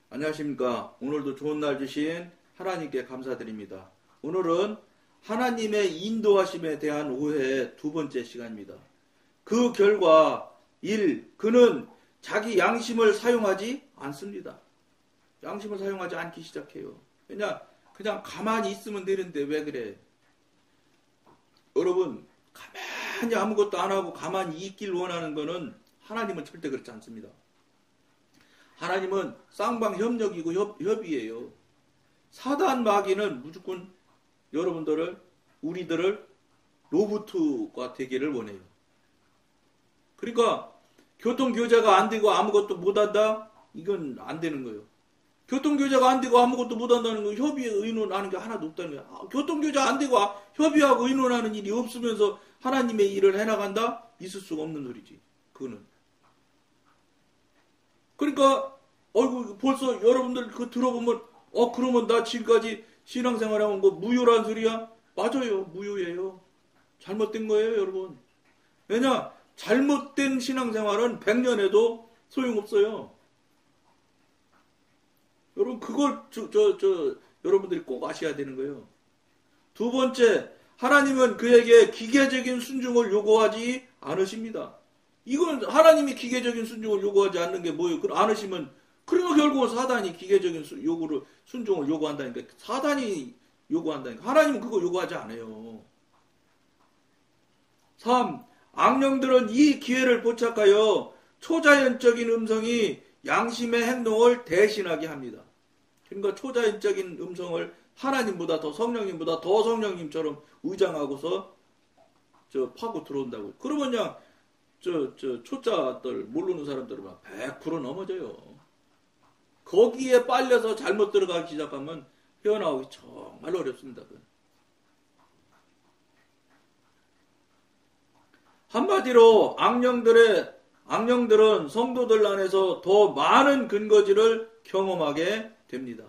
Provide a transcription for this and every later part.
안녕하십니까. 오늘도 좋은 날 주신 하나님께 감사드립니다. 오늘은 하나님의 인도하심에 대한 오해의 두 번째 시간입니다. 그 결과 1. 그는 자기 양심을 사용하지 않습니다. 양심을 사용하지 않기 시작해요. 그냥 가만히 있으면 되는데 왜 그래? 여러분, 가만히 아무것도 안 하고 가만히 있길 원하는 거는 하나님은 절대 그렇지 않습니다. 하나님은 쌍방협력이고 협의예요. 사단 마귀는 무조건 우리들을 로봇과 되기를 원해요. 그러니까 교통교제가 안 되고 아무것도 못한다? 이건 안 되는 거예요. 교통교제가 안 되고 아무것도 못한다는 건 협의에 의논하는 게 하나도 없다는 거예요. 교통교제 안 되고 협의하고 의논하는 일이 없으면서 하나님의 일을 해나간다? 있을 수가 없는 소리지. 그거는. 그러니까 벌써 여러분들 그거 들어보면 그러면 나 지금까지 신앙생활하면 뭐 무효란 소리야? 맞아요. 무효예요. 잘못된 거예요, 여러분. 왜냐? 잘못된 신앙생활은 100년 해도 소용없어요. 여러분 그걸 여러분들이 꼭 아셔야 되는 거예요. 두 번째, 하나님은 그에게 기계적인 순종을 요구하지 않으십니다. 이건 하나님이 기계적인 순종을 요구하지 않는 게 뭐예요? 않으시면 그러면 결국은 사단이 기계적인 순종을 요구한다니까. 사단이 요구한다니까. 하나님은 그거 요구하지 않아요. 3. 악령들은 이 기회를 포착하여 초자연적인 음성이 양심의 행동을 대신하게 합니다. 그러니까 초자연적인 음성을 하나님보다 더 성령님보다 더 성령님처럼 의장하고서 파고 들어온다고. 그러면 그냥 초자들 모르는 사람들은 100% 넘어져요. 거기에 빨려서 잘못 들어가기 시작하면 헤어나오기 정말 어렵습니다. 한마디로 악령들은 성도들 안에서 더 많은 근거지를 경험하게 됩니다.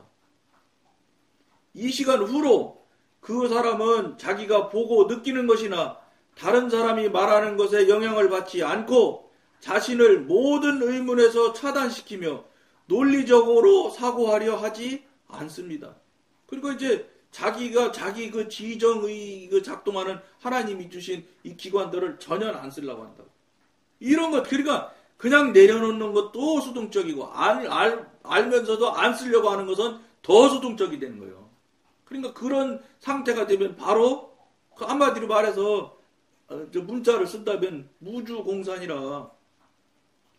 이 시간 후로 그 사람은 자기가 보고 느끼는 것이나 다른 사람이 말하는 것에 영향을 받지 않고 자신을 모든 의문에서 차단시키며 논리적으로 사고하려 하지 않습니다. 그리고 이제 자기가 자기 그 지정의 작동하는 하나님이 주신 이 기관들을 전혀 안 쓰려고 한다고. 이런 것, 그러니까 그냥 내려놓는 것도 수동적이고 알면서도 안 쓰려고 하는 것은 더 수동적이 되는 거예요. 그러니까 그런 상태가 되면 바로 한마디로 말해서 문자를 쓴다면 무주공산이라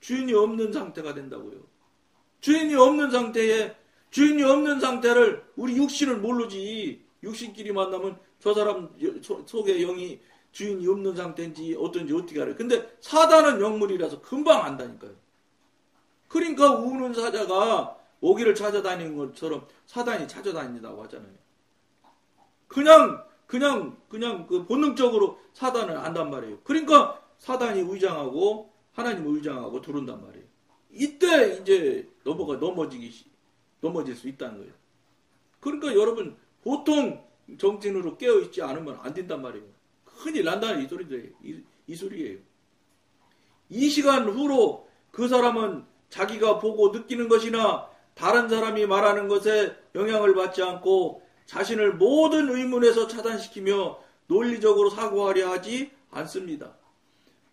주인이 없는 상태가 된다고요. 주인이 없는 상태를 우리 육신을 모르지. 육신끼리 만나면 저 사람 속에 영이 주인이 없는 상태인지 어떤지 어떻게 알아요. 근데 사단은 영물이라서 금방 안다니까요. 그러니까 우는 사자가 오기를 찾아다니는 것처럼 사단이 찾아다닌다고 하잖아요. 그냥 그 본능적으로 사단을 안단 말이에요. 그러니까 사단이 의장하고 하나님을 의장하고 들어온단 말이에요. 이때 이제 넘어질 수 있다는 거예요. 그러니까 여러분 보통 정신으로 깨어있지 않으면 안 된단 말이에요. 큰일 난다는 이 소리예요. 이 시간 후로 그 사람은 자기가 보고 느끼는 것이나 다른 사람이 말하는 것에 영향을 받지 않고 자신을 모든 의문에서 차단시키며 논리적으로 사고하려 하지 않습니다.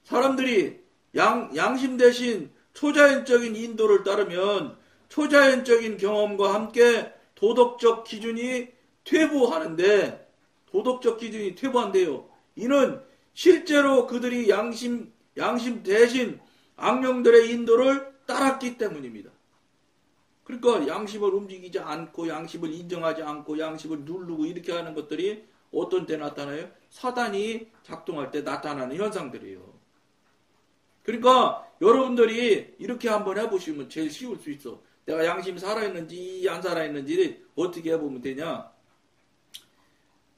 사람들이 양심 대신 초자연적인 인도를 따르면 초자연적인 경험과 함께 도덕적 기준이 퇴보하는데, 도덕적 기준이 퇴보한대요. 이는 실제로 그들이 양심 대신 악령들의 인도를 따랐기 때문입니다. 그러니까 양심을 움직이지 않고 양심을 인정하지 않고 양심을 누르고 이렇게 하는 것들이 어떤 때 나타나요? 사단이 작동할 때 나타나는 현상들이에요. 그러니까 여러분들이 이렇게 한번 해보시면 제일 쉬울 수 있어. 내가 양심이 살아있는지 안 살아있는지 어떻게 해보면 되냐.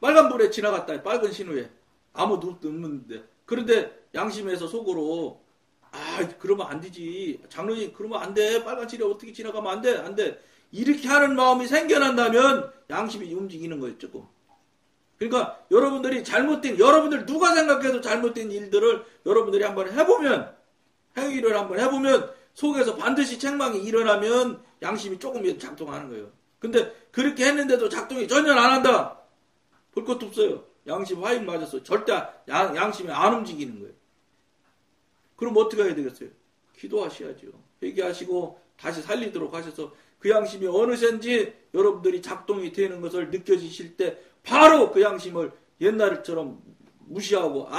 빨간불에 지나갔다. 빨간 신호에 아무도 없는데. 그런데 양심에서 속으로 그러면 안 되지. 장로님 그러면 안 돼. 빨간 신호에 어떻게 지나가면 안 돼. 안 돼. 이렇게 하는 마음이 생겨난다면 양심이 움직이는 거예요. 조금. 그러니까 여러분들 누가 생각해도 잘못된 일들을 여러분들이 한번 해보면, 행위를 한번 해보면 속에서 반드시 책망이 일어나면 양심이 조금이라도 작동하는 거예요. 근데 그렇게 했는데도 작동이 전혀 안 한다. 볼 것도 없어요. 양심 화인 맞았어. 절대 양심이 안 움직이는 거예요. 그럼 어떻게 해야 되겠어요? 기도하셔야죠. 회개하시고 다시 살리도록 하셔서 그 양심이 어느샌지 여러분들이 작동이 되는 것을 느껴지실 때 바로 그 양심을 옛날처럼 무시하고 뭐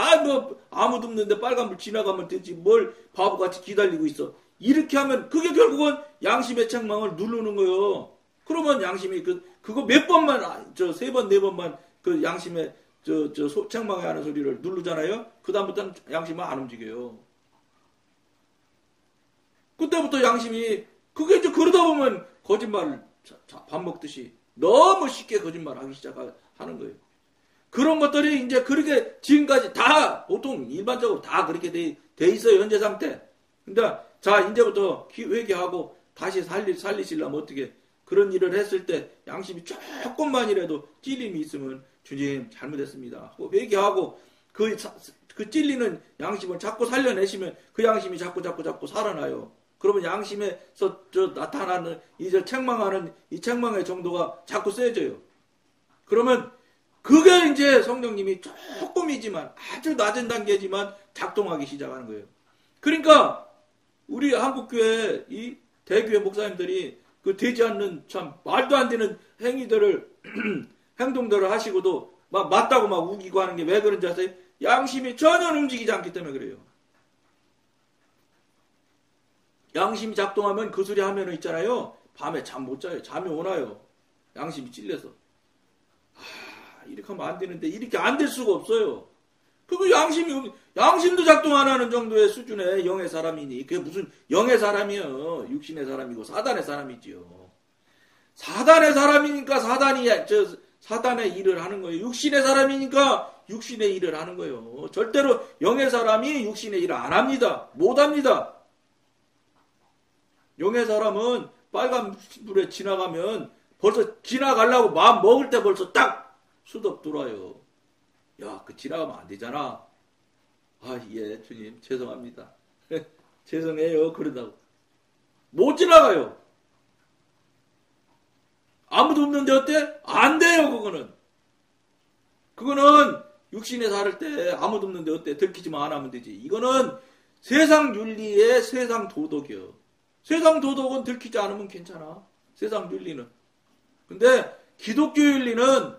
아무도 없는데 빨간불 지나가면 되지 뭘 바보같이 기다리고 있어. 이렇게 하면 그게 결국은 양심의 책망을 누르는 거예요. 그러면 양심이 그거 몇 번만 세 번 네 번만 그 양심의 책망에 하는 소리를 누르잖아요. 그 다음부터는 양심은 안 움직여요. 그때부터 양심이 그게 이제 그러다 보면 거짓말을 밥 먹듯이 너무 쉽게 거짓말하기 시작하는 거예요. 그런 것들이 이제 그렇게 지금까지 다 보통 일반적으로 다 그렇게 돼 있어요. 현재 상태. 근데 자 이제부터 회개하고 다시 살리시려면 어떻게 그런 일을 했을 때 양심이 조금만이라도 찔림이 있으면 주님 잘못했습니다. 회개하고 그 찔리는 양심을 자꾸 살려내시면 그 양심이 자꾸 살아나요. 그러면 양심에서 나타나는 이제 책망하는 이 책망의 정도가 자꾸 세져요. 그러면 그게 이제 성령님이 조금이지만 아주 낮은 단계지만 작동하기 시작하는 거예요. 그러니까 우리 한국교회 이 대교회 목사님들이 그 되지 않는 참 말도 안 되는 행위들을 행동들을 하시고도 막 맞다고 막 우기고 하는 게 왜 그런지 아세요? 양심이 전혀 움직이지 않기 때문에 그래요. 양심이 작동하면 그 소리 하면은 있잖아요. 밤에 잠 못 자요. 잠이 오나요. 양심이 찔려서. 이렇게 하면 안 되는데 이렇게 안 될 수가 없어요. 그거 양심도 작동 안 하는 정도의 수준의 영의 사람이니 그게 무슨 영의 사람이요. 육신의 사람이고 사단의 사람이지요. 사단의 사람이니까 사단의 일을 하는 거예요. 육신의 사람이니까 육신의 일을 하는 거예요. 절대로 영의 사람이 육신의 일을 안 합니다. 못 합니다. 영의 사람은 빨간불에 지나가면 벌써 지나가려고 마음 먹을 때 벌써 딱 수덕 돌아요. 야, 그 지나가면 안 되잖아. 예, 주님, 죄송합니다. 죄송해요. 그러다고. 못 지나가요. 아무도 없는데 어때? 안 돼요, 그거는. 그거는 육신에 살을 때 아무도 없는데 어때? 들키지만 안 하면 되지. 이거는 세상 윤리의 세상 도덕이요. 세상 도덕은 들키지 않으면 괜찮아. 세상 윤리는. 근데 기독교 윤리는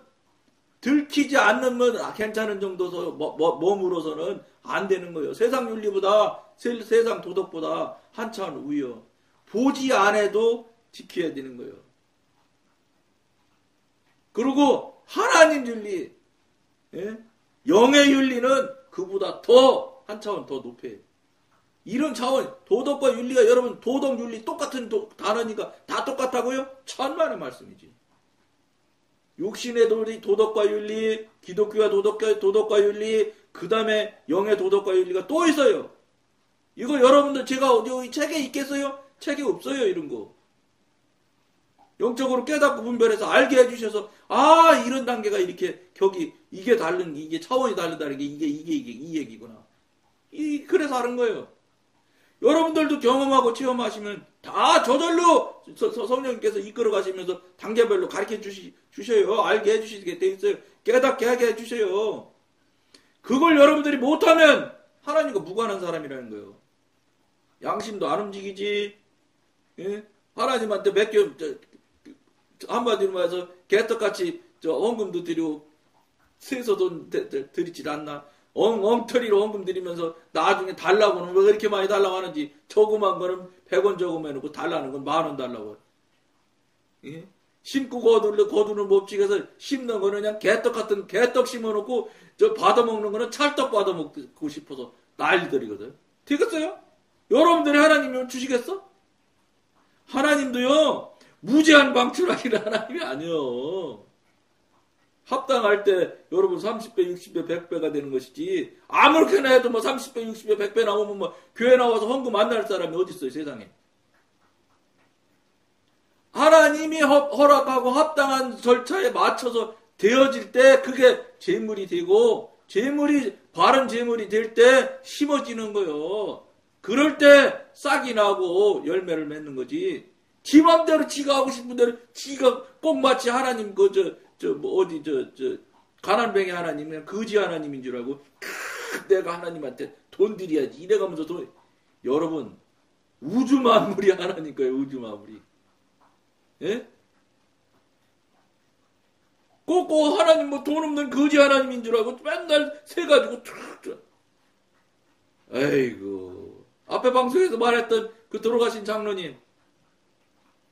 들키지 않으면 괜찮은 정도서 머무러서는 안 되는 거예요. 세상 윤리보다 세상 도덕보다 한참 우위요. 보지 않아도 지켜야 되는 거예요. 그리고 하나님 윤리, 영의 윤리는 그보다 더 한 차원 더 높아요. 이런 차원, 도덕과 윤리가 여러분 도덕 윤리 똑같은 단어니까 다 똑같다고요? 천만의 말씀이지. 육신의 도덕과 윤리, 기독교와 도덕과 윤리, 그 다음에 영의 도덕과 윤리가 또 있어요. 이거 여러분들 제가 여기 책에 있겠어요? 책에 없어요, 이런 거. 영적으로 깨닫고 분별해서 알게 해주셔서, 이런 단계가 이렇게 이게 다른, 이게 차원이 다르다는 게 이게 이 얘기구나. 그래서 하는 거예요. 여러분들도 경험하고 체험하시면 다 저절로 성령님께서 이끌어 가시면서 단계별로 가르쳐 주셔요. 알게 해주시게 돼 있어요. 깨닫게 하게 해주셔요. 그걸 여러분들이 못하면 하나님과 무관한 사람이라는 거예요. 양심도 안 움직이지. 예? 하나님한테 한마디로 말해서 개떡같이 헌금도 드리고 세서도 드리질 않나. 엉터리로 헌금 드리면서 나중에 달라고는 왜 그렇게 많이 달라고 하는지. 조그만 거는 100원 저금 해놓고 달라는 건 10,000원 달라고. 예? 심고 거두는 법칙에서 심는 거는 그냥 개떡 같은 개떡 심어놓고 받아먹는 거는 찰떡 받아먹고 싶어서 난리들이거든. 되겠어요? 여러분들이 하나님이면 주시겠어? 하나님도요 무제한 방출하기는 하나님이 아니요. 합당할 때 여러분 30배, 60배, 100배가 되는 것이지 아무렇게나 해도 30배, 60배, 100배 나오면 교회 나와서 헌금 안 날 사람이 어디 있어요 세상에. 하나님이 허락하고 합당한 절차에 맞춰서 되어질 때 그게 재물이 되고 바른 재물이 될 때 심어지는 거요. 그럴 때 싹이 나고 열매를 맺는 거지. 지 맘대로 지가 하고 싶은 대로 지가 꼭 마치 하나님 가난뱅이 하나님 그냥 거지 하나님인 줄 알고 내가 하나님한테 돈 드려야지 이래가면서 돈. 여러분 우주 만물이 하나님 거예요. 우주 만물이. 예? 꼭 하나님 뭐 돈 없는 거지 하나님인 줄 알고 맨날 세 가지고 툭. 에이구. 앞에 방송에서 말했던 그 돌아가신 장로님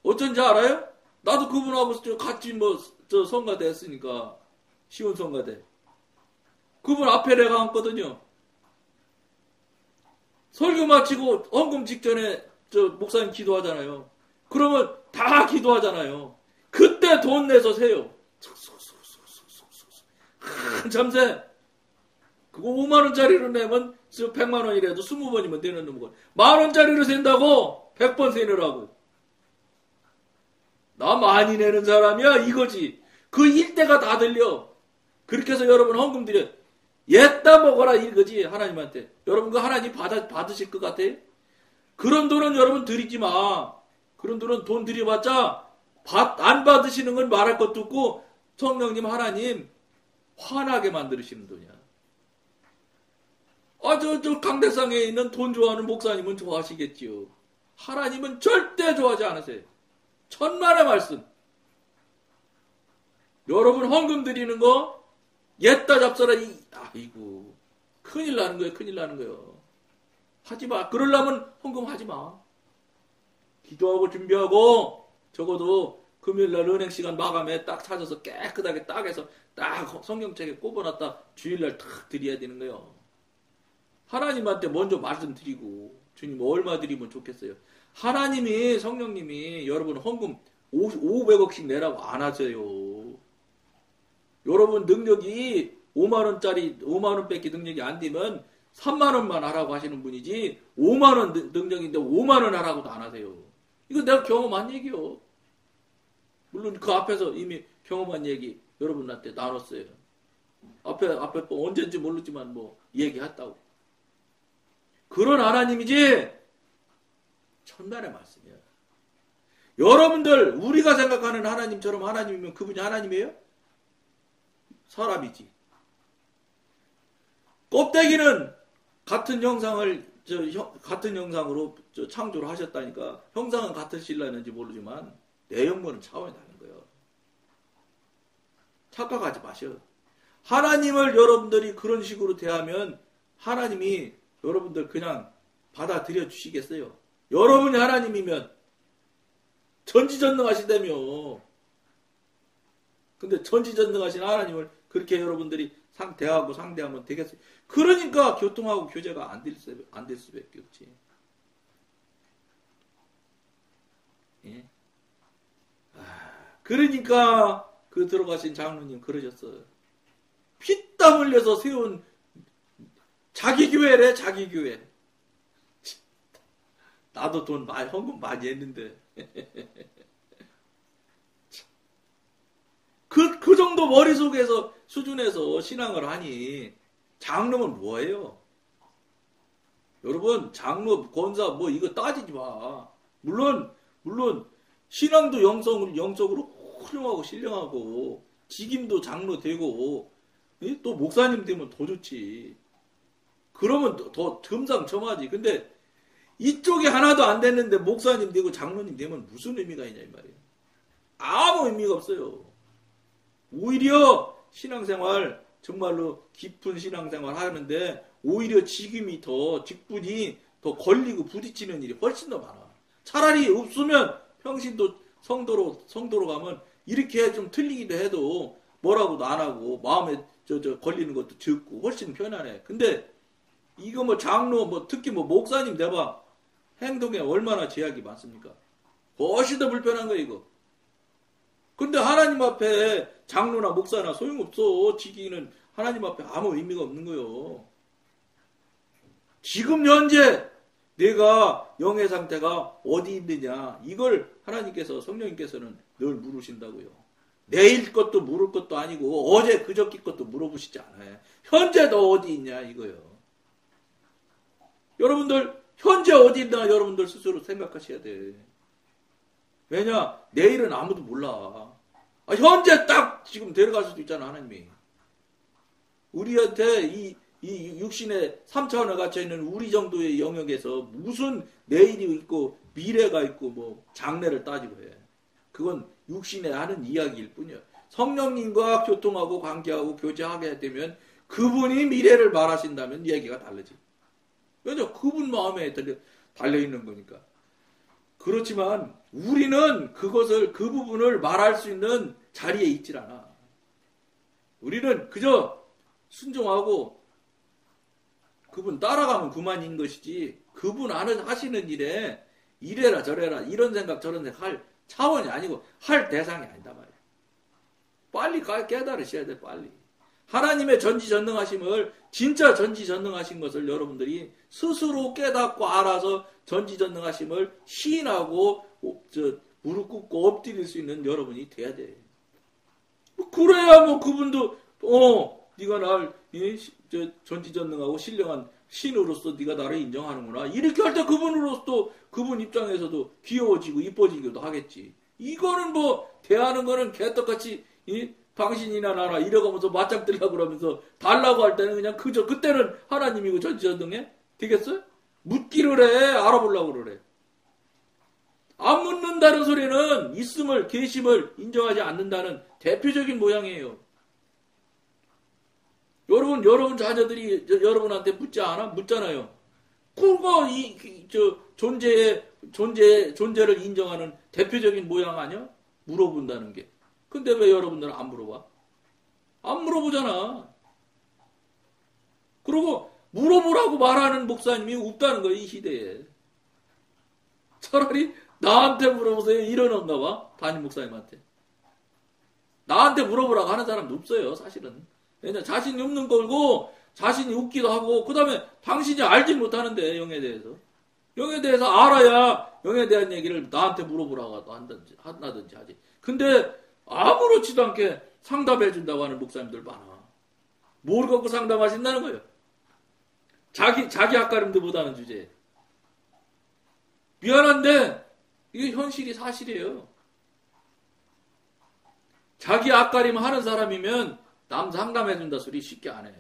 어쩐지 알아요? 나도 그분하고 같이 성가대 했으니까 시온 성가대. 그분 앞에 내가 앉거든요. 설교 마치고 헌금 직전에 목사님 기도하잖아요. 그러면 다 기도하잖아요. 그때 돈 내서 세요. 참새. 그거 5만원짜리로 내면 100만원이라도 20번이면 되는 놈이고 10,000원짜리로 센다고 100번 세느라고. 나 많이 내는 사람이야 이거지. 그 일대가 다 들려. 그렇게 해서 여러분 헌금 드려. 옛다 먹어라 이거지 하나님한테. 여러분 그 하나님 받으실 것 같아요? 그런 돈은 여러분 드리지 마. 그런 돈은 돈 드려봤자 안 받으시는 건 말할 것도 없고 성령님 하나님 화나게 만드시는 돈이야. 저 강대상에 있는 돈 좋아하는 목사님은 좋아하시겠지요. 하나님은 절대 좋아하지 않으세요. 천만의 말씀. 여러분 헌금 드리는 거 옛다 잡사라 아이고 큰일 나는 거예요. 큰일 나는 거예요. 하지 마. 그러려면 헌금 하지 마. 기도하고 준비하고 적어도 금요일날 은행 시간 마감에 딱 찾아서 깨끗하게 딱 해서 딱 성경책에 꼽아놨다 주일날 탁 드려야 되는 거예요. 하나님한테 먼저 말씀드리고 주님 얼마 드리면 좋겠어요. 하나님이 성령님이 여러분 헌금 500억씩 내라고 안 하세요. 여러분 능력이 5만원짜리 5만원 밖에 능력이 안 되면 3만원만 하라고 하시는 분이지 5만원 능력인데 5만원 하라고도 안 하세요. 이거 내가 경험한 얘기요. 물론 그 앞에서 이미 경험한 얘기 여러분한테 나눴어요. 앞에 언제인지 모르지만 얘기했다고. 그런 하나님이지 천만의 말씀이야. 여러분들 우리가 생각하는 하나님처럼 하나님이면 그분이 하나님이에요? 사람이지. 껍데기는 같은 형상으로 창조를 하셨다니까. 형상은 같으실라는지 모르지만 내용물은 차원이 다른 거예요. 착각하지 마셔. 하나님을 여러분들이 그런 식으로 대하면 하나님이 여러분들 그냥 받아들여 주시겠어요? 여러분이 하나님이면 전지전능하시다며. 근데 전지전능하신 하나님을 그렇게 여러분들이 상대하면 되겠어요? 그러니까 교통하고 교제가 안 될 수밖에 없지. 예? 그러니까 그 들어가신 장로님 그러셨어요. 피땀 흘려서 세운 자기 교회래, 자기 교회. 나도 헌금 많이 했는데. 그 정도 머릿속에서, 수준에서 신앙을 하니, 장로는 뭐예요? 여러분, 장로, 권사, 이거 따지지 마. 물론, 신앙도 영적으로 훌륭하고 신령하고, 직임도 장로 되고, 또 목사님 되면 더 좋지. 그러면 더 금상첨화지. 근데 이쪽이 하나도 안 됐는데 목사님 되고 장로님 되면 무슨 의미가 있냐 이 말이에요. 아무 의미가 없어요. 오히려 신앙생활 정말로 깊은 신앙생활 하는데 오히려 직분이 더 걸리고 부딪히는 일이 훨씬 더 많아. 차라리 없으면 평신도 성도로 가면 이렇게 좀 틀리기도 해도 뭐라고도 안 하고 마음에 걸리는 것도 적고 훨씬 편안해. 근데 이거 장로 특히 목사님 내봐 행동에 얼마나 제약이 많습니까? 훨씬 더 불편한 거야 이거. 근데 하나님 앞에 장로나 목사나 소용없어. 직위는 하나님 앞에 아무 의미가 없는 거요. 지금 현재 내가 영의 상태가 어디 있느냐 이걸 하나님께서 성령님께서는 늘 물으신다고요. 내일 것도 물을 것도 아니고 어제 그저께 것도 물어보시지 않아요. 현재 너 어디 있냐 이거요. 여러분들 현재 어디 있나 여러분들 스스로 생각하셔야 돼. 왜냐? 내일은 아무도 몰라. 현재 딱 지금 데려갈 수도 있잖아, 하나님이. 우리한테 이 육신의 3차원에 갇혀있는 우리 정도의 영역에서 무슨 내일이 있고 미래가 있고 뭐 장래를 따지고 해. 그건 육신에 하는 이야기일 뿐이야. 성령님과 교통하고 관계하고 교제하게 되면 그분이 미래를 말하신다면 얘기가 다르지. 왜냐? 그분 마음에 달려있는 거니까. 그렇지만 우리는 그 부분을 말할 수 있는 자리에 있질 않아. 우리는 그저 순종하고 그분 따라가면 그만인 것이지, 그분 하시는 일에 이래라 저래라 이런 생각 저런 생각 할 차원이 아니고 할 대상이 아니다 말이야. 빨리 깨달으셔야 돼. 빨리. 하나님의 전지전능하심을, 진짜 전지전능하신 것을 여러분들이 스스로 깨닫고 알아서 전지전능하심을 시인하고 무릎 꿇고 엎드릴 수 있는 여러분이 돼야 돼. 그래야 뭐 그분도 네가 날 전지전능하고 신령한 신으로서 네가 나를 인정하는구나. 이렇게 할 때 그분으로서 그분 입장에서도 귀여워지고 이뻐지기도 하겠지. 이거는 뭐 대하는 거는 개떡같이 당신이나 나나 이래가면서 맞짱 뜨려고 그러면서 달라고 할 때는 그냥 그때는 하나님이고 전지전능해? 되겠어요? 묻기를 해. 알아보려고 그래. 안 묻는다는 소리는 있음을, 계심을 인정하지 않는다는 대표적인 모양이에요. 여러분 자녀들이 여러분한테 묻지 않아? 묻잖아요. 그거 존재를 인정하는 대표적인 모양 아니야? 물어본다는 게. 근데 왜 여러분들은 안 물어봐? 안 물어보잖아. 그리고 물어보라고 말하는 목사님이 없다는 거야, 이 시대에. 차라리 나한테 물어보세요. 이러는가 봐. 담임 목사님한테. 나한테 물어보라고 하는 사람도 없어요, 사실은. 왜냐, 자신이 없는 걸고, 자신이 웃기도 하고, 그 다음에 당신이 알지 못하는데, 영에 대해서. 영에 대해서 알아야 영에 대한 얘기를 나한테 물어보라고 한다든지 하지. 근데 아무렇지도 않게 상담해준다고 하는 목사님들 많아. 뭘 갖고 상담하신다는 거예요? 자기 앞가림도 못하는 주제에. 미안한데, 이게 현실이 사실이에요. 자기 앞가림 하는 사람이면 남 상담해준다 소리 쉽게 안 해.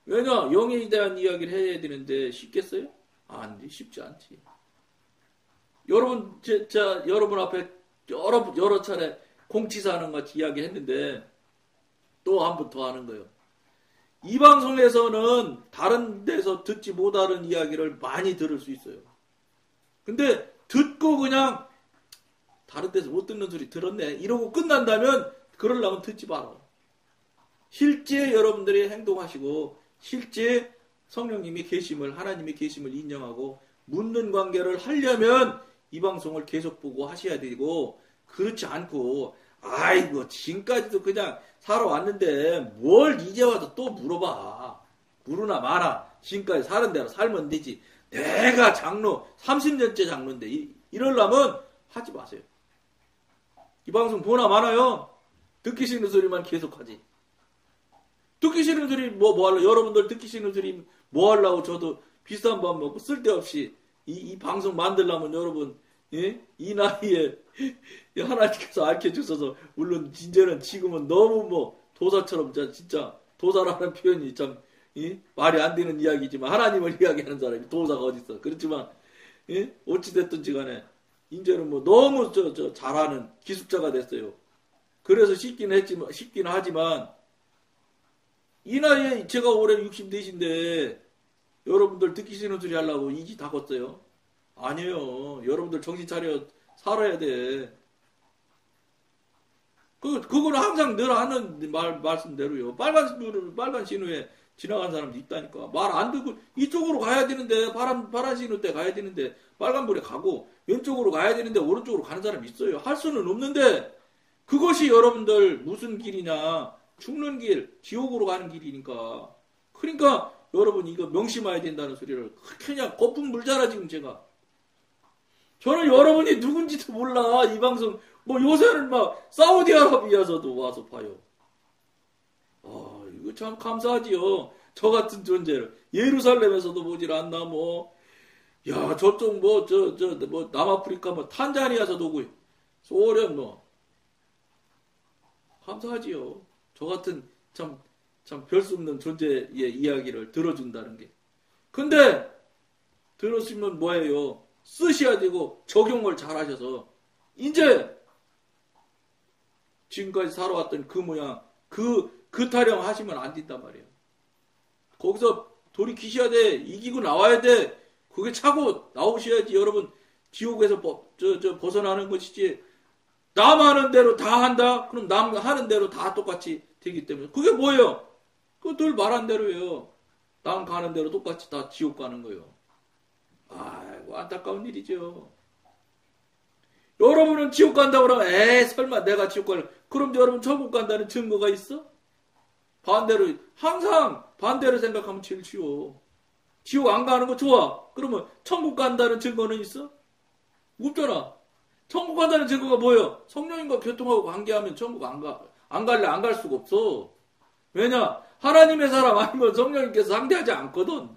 왜냐? 영에 대한 이야기를 해야 되는데 쉽겠어요? 안 돼. 쉽지 않지. 여러분, 여러분 앞에 여러 차례 공치사하는 같이 이야기했는데 또 한 번 더 하는 거예요. 이 방송에서는 다른 데서 듣지 못하는 이야기를 많이 들을 수 있어요. 근데 듣고 그냥 다른 데서 못 듣는 소리 들었네 이러고 끝난다면 그러려면 듣지 마라. 실제 여러분들이 행동하시고 실제 성령님이 계심을, 하나님의 계심을 인정하고 묻는 관계를 하려면 이 방송을 계속 보고 하셔야 되고, 그렇지 않고 아이고 지금까지도 그냥 살아왔는데 뭘 이제 와서 또 물어봐. 물으나 마나 지금까지 사는 대로 살면 되지. 내가 장로 30년째 장로인데 이러려면 하지 마세요. 이 방송 보나 마나요? 듣기 싫은 소리만 계속하지. 듣기 싫은 소리 뭐 하려고, 여러분들 듣기 싫은 소리 뭐 하려고 저도 비싼 밥 먹고 쓸데없이 이 방송 만들려면 여러분, 예? 이 나이에 하나님께서 알려주셔서, 물론 이제는 지금은 너무 뭐 도사처럼 진짜 도사라는 표현이 참 말이 안 되는 이야기지만, 하나님을 이야기하는 사람이 도사가 어딨어. 그렇지만 어찌됐든지 간에 이제는 뭐 너무 잘하는 기숙자가 됐어요. 그래서 쉽긴 하지만 이 나이에 제가 올해 64인데 여러분들 듣기 싫은 소리 하려고 이지 다 걷어요? 아니에요. 여러분들 정신 차려 살아야 돼. 그거는 항상 늘 하는 말씀대로요. 빨간 신호에 지나간 사람도 있다니까. 말 안 듣고 이쪽으로 가야 되는데, 파란 신호 때 가야 되는데 빨간불에 가고, 왼쪽으로 가야 되는데 오른쪽으로 가는 사람이 있어요. 할 수는 없는데, 그것이 여러분들 무슨 길이냐? 죽는 길, 지옥으로 가는 길이니까. 그러니까 여러분 이거 명심해야 된다는 소리를 그냥 거품 물잖아 지금 제가. 저는 여러분이 누군지도 몰라. 이 방송 뭐 요새는 막 사우디아라비아에서도 와서 봐요. 이거 참 감사하지요. 저 같은 존재를 예루살렘에서도 보질 않나, 뭐 야, 저쪽 남아프리카 탄자니아에서 오고, 소련 감사하지요. 저 같은 참 별 수 없는 존재의 이야기를 들어준다는 게. 근데, 들었으면 뭐예요? 쓰셔야 되고, 적용을 잘 하셔서, 이제, 지금까지 살아왔던 그 모양, 그 타령 하시면 안 된단 말이에요. 거기서 돌이키셔야 돼. 이기고 나와야 돼. 그게 차고 나오셔야지. 여러분, 지옥에서 벗어나는 것이지. 남 하는 대로 다 한다? 그럼 남 하는 대로 다 똑같이 되기 때문에. 그게 뭐예요? 그거 늘 말한 대로예요. 남 가는 대로 똑같이 다 지옥 가는 거예요. 아이고, 안타까운 일이죠. 여러분은 지옥 간다고 그러면, 설마 내가 지옥 갈래. 그럼 여러분 천국 간다는 증거가 있어? 반대로, 항상 반대로 생각하면 제일 쉬워. 지옥 안 가는 거 좋아. 그러면 천국 간다는 증거는 있어? 없잖아. 천국 간다는 증거가 뭐예요? 성령님과 교통하고 관계하면 천국 안 갈래, 안 갈 수가 없어. 왜냐? 하나님의 사람 아니면 성령님께서 상대하지 않거든.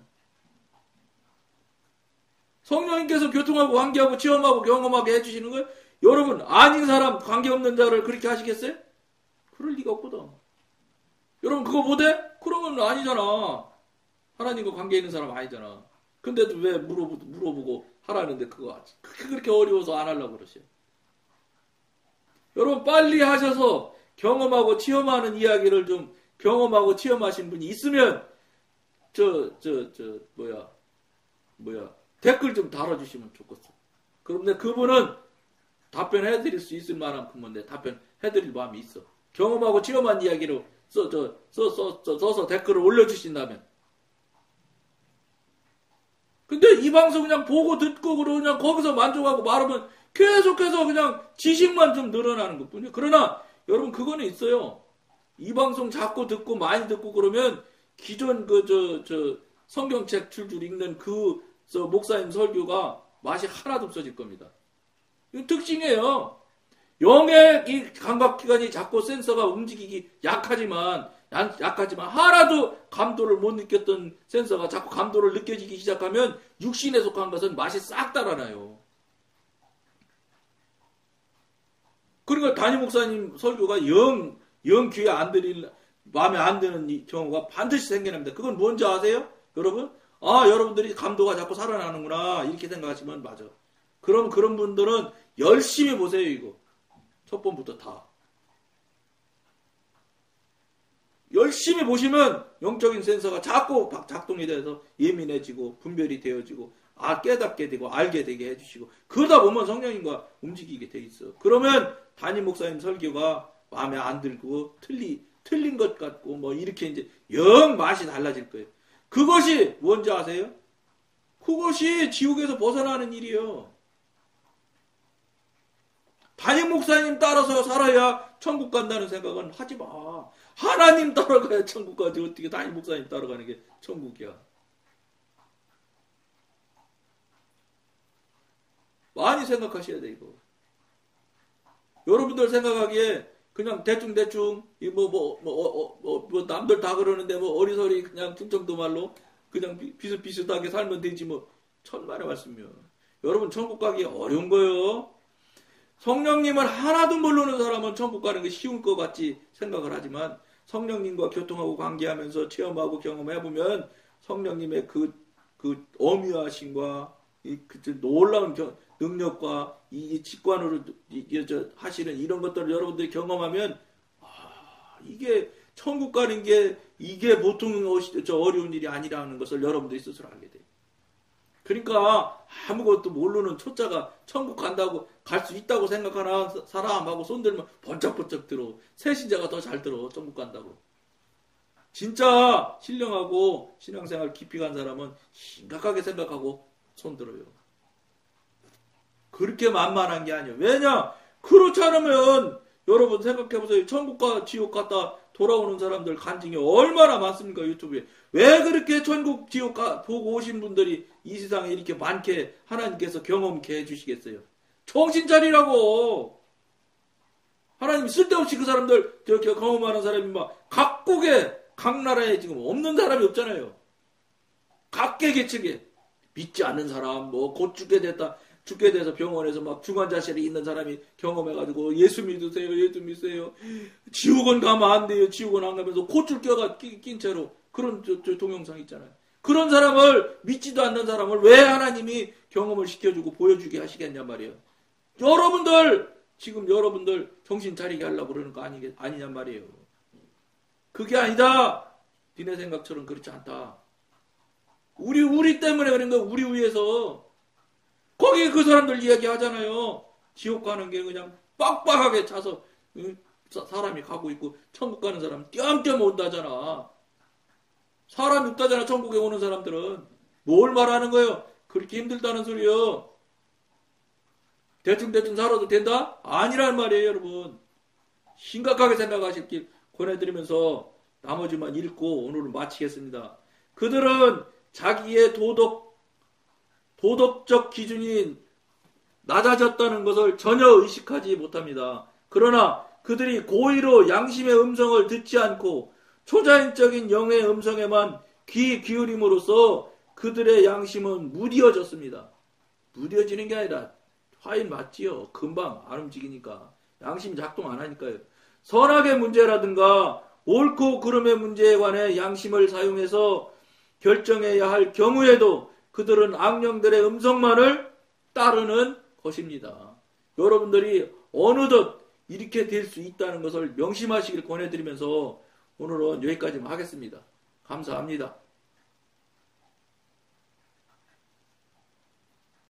성령님께서 교통하고 관계하고 체험하고 경험하게 해주시는 거예요? 여러분, 아닌 사람, 관계없는 자를 그렇게 하시겠어요? 그럴 리가 없거든. 여러분, 그거 못해? 그러면 아니잖아. 하나님과 관계 있는 사람 아니잖아. 근데도 왜 물어보고 하라는데 그거 그렇게 어려워서 안 하려고 그러세요. 여러분, 빨리 하셔서 경험하고 체험하는 이야기를 좀 경험하고 체험하신 분이 있으면, 댓글 좀 달아주시면 좋겠어. 그런데 그분은 답변해드릴 수 있을 만큼 답변해드릴 마음이 있어. 경험하고 체험한 이야기로 써서 댓글을 올려주신다면. 근데 이 방송 그냥 보고 듣고 그냥 거기서 만족하고 말하면 계속해서 그냥 지식만 좀 늘어나는 것 뿐이에요. 그러나 여러분 그거는 있어요. 이 방송 자꾸 듣고 많이 듣고 그러면 기존 성경책 줄줄 읽는 목사님 설교가 맛이 하나도 없어질 겁니다. 이거 특징이에요. 영의 이 감각기관이 자꾸 센서가 움직이기 약하지만 하나도 감도를 못 느꼈던 센서가 자꾸 감도를 느껴지기 시작하면 육신에 속한 것은 맛이 싹 달아나요. 그러니까 담임 목사님 설교가 영 귀에 안 들릴, 마음에 안 드는 경우가 반드시 생겨납니다. 그건 뭔지 아세요? 여러분? 여러분들이 감도가 자꾸 살아나는구나. 이렇게 생각하시면 맞아. 그럼 그런 분들은 열심히 보세요, 이거. 첫 번부터 다. 열심히 보시면 영적인 센서가 자꾸 작동이 돼서 예민해지고 분별이 되어지고 깨닫게 되고 알게 되게 해주시고 그러다 보면 성령님과 움직이게 돼 있어. 그러면 담임 목사님 설교가 마음에 안 들고 틀린 것 같고 이렇게 이제 영 맛이 달라질 거예요. 그것이 뭔지 아세요? 그것이 지옥에서 벗어나는 일이에요. 담임 목사님 따라서 살아야 천국 간다는 생각은 하지 마. 하나님 따라가야 천국 가지. 어떻게 담임 목사님 따라가는 게 천국이야. 많이 생각하셔야 돼, 이거. 여러분들 생각하기에 그냥 대충 남들 다 그러는데 어리서리 그냥 충청도 말로 그냥 비슷비슷하게 살면 되지 천만의 말씀이요. 여러분 천국 가기 어려운 거예요. 성령님을 하나도 모르는 사람은 천국 가는 게 쉬운 것 같이 생각을 하지만 성령님과 교통하고 관계하면서 체험하고 경험해보면 성령님의 그 어미하심과 놀라운 능력과 이 직관으로 하시는 이런 것들을 여러분들이 경험하면 이게 천국 가는 게 이게 보통 어려운 일이 아니라는 것을 여러분들이 스스로 알게 돼요. 그러니까 아무것도 모르는 초짜가 천국 간다고 갈 수 있다고 생각하는 사람하고 손들면 번쩍번쩍 들어. 새신자가 더 잘 들어. 천국 간다고. 진짜 신령하고 신앙생활 깊이 간 사람은 심각하게 생각하고 손들어요. 그렇게 만만한 게 아니에요. 왜냐? 그렇지 않으면 여러분 생각해보세요. 천국과 지옥 갔다 돌아오는 사람들 간증이 얼마나 많습니까? 유튜브에. 왜 그렇게 천국 지옥 보고 오신 분들이 이 세상에 이렇게 많게 하나님께서 경험케 해주시겠어요? 정신 차리라고. 하나님이 쓸데없이 그 사람들 저렇게 경험하는 사람이 각국에 각 나라에 지금 없는 사람이 없잖아요. 각계 계층에 믿지 않는 사람, 뭐 곧 죽게 돼서 병원에서 막 중환자실에 있는 사람이 경험해가지고 예수 믿으세요, 예수 믿으세요. 지옥은 가면 안 돼요, 지옥은 안 가면서 콧줄 껴가 낀 채로 그런 동영상 있잖아요. 그런 사람을 믿지도 않는 사람을 왜 하나님이 경험을 시켜주고 보여주게 하시겠냐 말이에요. 지금 여러분들 정신 차리게 하려고 그러는 거 아니냔 말이에요. 그게 아니다. 니네 생각처럼 그렇지 않다. 우리 때문에 그런 거야. 우리 위해서. 거기 그 사람들 이야기 하잖아요. 지옥 가는 게 그냥 빡빡하게 차서 사람이 가고 있고 천국 가는 사람 띄엄띄엄 온다잖아. 사람이 없다잖아. 천국에 오는 사람들은. 뭘 말하는 거예요? 그렇게 힘들다는 소리요. 대충 살아도 된다? 아니란 말이에요, 여러분. 심각하게 생각하실 권해드리면서 나머지만 읽고 오늘은 마치겠습니다. 그들은 자기의 도덕적 기준이 낮아졌다는 것을 전혀 의식하지 못합니다. 그러나 그들이 고의로 양심의 음성을 듣지 않고 초자연적인 영의 음성에만 귀 기울임으로써 그들의 양심은 무뎌졌습니다. 무뎌지는 게 아니라 화인 맞지요. 금방 안 움직이니까. 양심이 작동 안 하니까요. 선악의 문제라든가 옳고 그름의 문제에 관해 양심을 사용해서 결정해야 할 경우에도 그들은 악령들의 음성만을 따르는 것입니다. 여러분들이 어느덧 이렇게 될 수 있다는 것을 명심하시길 권해드리면서 오늘은 여기까지만 하겠습니다. 감사합니다.